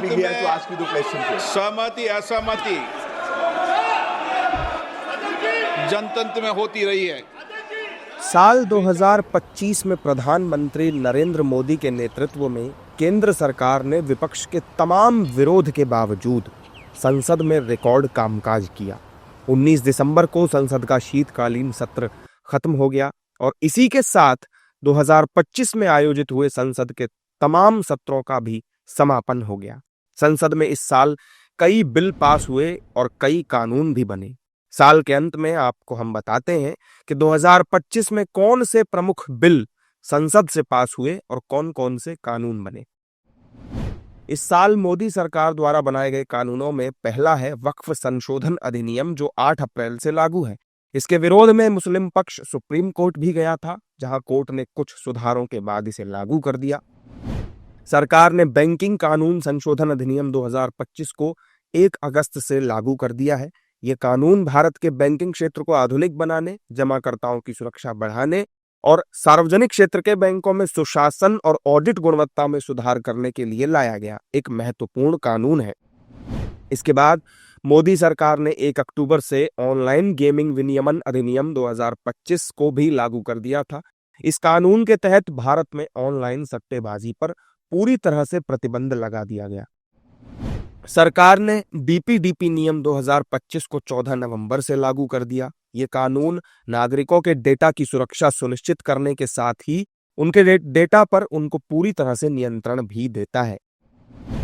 feeling here, so ask you the question first. सहमति असहमति जनतंत्र में होती रही है। साल 2025 में प्रधानमंत्री नरेंद्र मोदी के नेतृत्व में केंद्र सरकार ने विपक्ष के तमाम विरोध के बावजूद संसद में रिकॉर्ड कामकाज किया। 19 दिसंबर को संसद का शीतकालीन सत्र खत्म हो गया और इसी के साथ 2025 में आयोजित हुए संसद के तमाम सत्रों का भी समापन हो गया। संसद में इस साल कई बिल पास हुए और कई कानून भी बने। साल के अंत में आपको हम बताते हैं कि 2025 में कौन से प्रमुख बिल संसद से पास हुए और कौन कौन से कानून बने। इस साल मोदी सरकार द्वारा बनाए गए कानूनों में पहला है वक्फ संशोधन अधिनियम, जो 8 अप्रैल से लागू है। इसके विरोध में मुस्लिम पक्ष सुप्रीम कोर्ट भी गया था, जहां कोर्ट ने कुछ सुधारों के बाद इसे लागू कर दिया। सरकार ने बैंकिंग कानून संशोधन अधिनियम 2025 को 1 अगस्त से लागू कर दिया है। ये कानून भारत के बैंकिंग क्षेत्र को आधुनिक बनाने, जमाकर्ताओं की सुरक्षा बढ़ाने और सार्वजनिक क्षेत्र के बैंकों में सुशासन और ऑडिट गुणवत्ता में सुधार करने के लिए लाया गया एक महत्वपूर्ण कानून है। इसके बाद मोदी सरकार ने 1 अक्टूबर से ऑनलाइन गेमिंग विनियमन अधिनियम 2025 को भी लागू कर दिया था। इस कानून के तहत भारत में ऑनलाइन सट्टेबाजी पर पूरी तरह से प्रतिबंध लगा दिया गया। सरकार ने डीपीडीपी नियम 2025 को 14 नवंबर से लागू कर दिया। ये कानून नागरिकों के डेटा की सुरक्षा सुनिश्चित करने के साथ ही उनके डेटा पर उनको पूरी तरह से नियंत्रण भी देता है।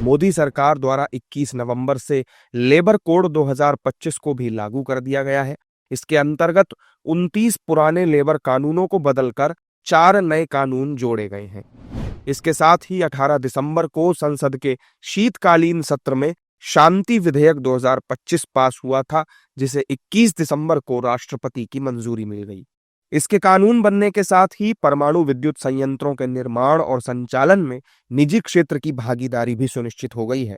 मोदी सरकार द्वारा 21 नवंबर से लेबर कोड 2025 को भी लागू कर दिया गया है। इसके अंतर्गत 29 पुराने लेबर कानूनों को बदलकर 4 नए कानून जोड़े गए हैं। इसके साथ ही 18 दिसंबर को संसद के शीतकालीन सत्र में शांति विधेयक 2025 पास हुआ था, जिसे 21 दिसंबर को राष्ट्रपति की मंजूरी मिल गई। इसके कानून बनने के साथ ही परमाणु विद्युत संयंत्रों के निर्माण और संचालन में निजी क्षेत्र की भागीदारी भी सुनिश्चित हो गई है।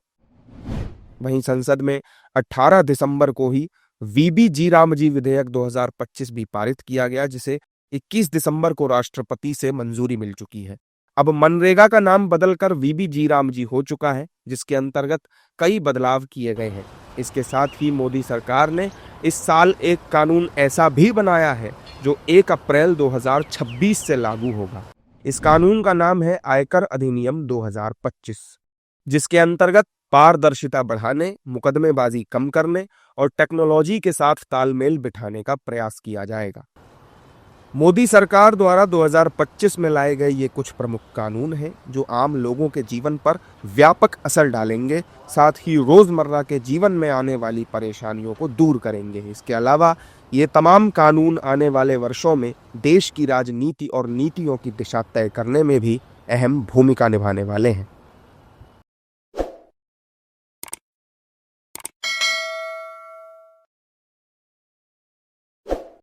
वहीं संसद में 18 दिसंबर को ही वीबी जी रामजी विधेयक 2025 भी पारित किया गया, जिसे 21 दिसंबर को राष्ट्रपति से मंजूरी मिल चुकी है। अब मनरेगा का नाम बदलकर वीबी जी रामजी हो चुका है, जिसके अंतर्गत कई बदलाव किए गए हैं। इसके साथ ही मोदी सरकार ने इस साल एक कानून ऐसा भी बनाया है जो 1 अप्रैल 2026 से लागू होगा। इस कानून का नाम है आयकर अधिनियम 2025, जिसके अंतर्गत पारदर्शिता बढ़ाने, मुकदमेबाजी कम करने और टेक्नोलॉजी के साथ तालमेल बिठाने का प्रयास किया जाएगा। मोदी सरकार द्वारा 2025 में लाए गए ये कुछ प्रमुख कानून हैं जो आम लोगों के जीवन पर व्यापक असर डालेंगे, साथ ही रोजमर्रा के जीवन में आने वाली परेशानियों को दूर करेंगे। इसके अलावा ये तमाम कानून आने वाले वर्षों में देश की राजनीति और नीतियों की दिशा तय करने में भी अहम भूमिका निभाने वाले हैं।